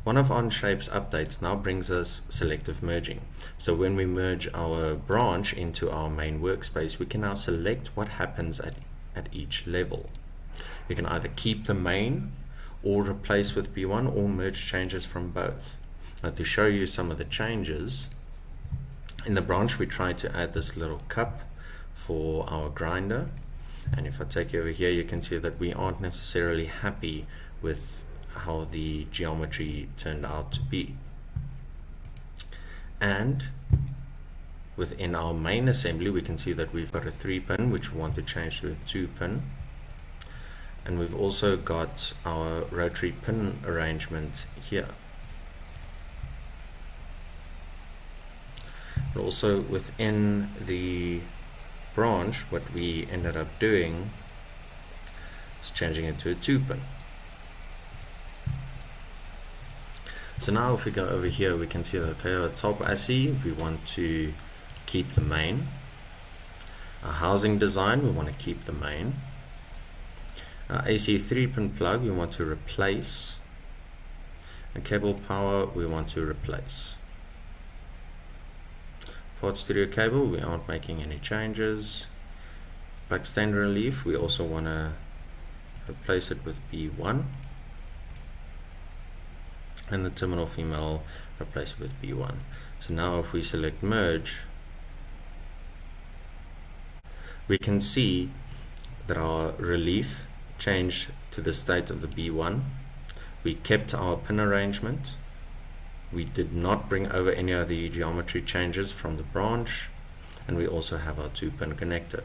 One of Onshape's updates now brings us selective merging. So when we merge our branch into our main workspace, we can now select what happens at each level. We can either keep the main or replace with B1 or merge changes from both. Now to show you some of the changes, in the branch we try to add this little cup for our grinder, and if I take you over here, you can see that we aren't necessarily happy with how the geometry turned out to be. And within our main assembly we can see that we've got a 3-pin which we want to change to a 2-pin, and we've also got our rotary pin arrangement here. But also within the branch, what we ended up doing is changing it to a 2-pin. So now if we go over here, we can see that, okay, our top ASCII, we want to keep the main. Our housing design, we want to keep the main. Our AC 3-pin plug, we want to replace. And cable power, we want to replace. Part stereo cable, we aren't making any changes. Plug stand relief, we also want to replace it with B1. And the terminal female, replace it with B1. So now if we select merge, we can see that our relief changed to the state of the B1. We kept our pin arrangement. We did not bring over any of the geometry changes from the branch, and we also have our 2-pin connector.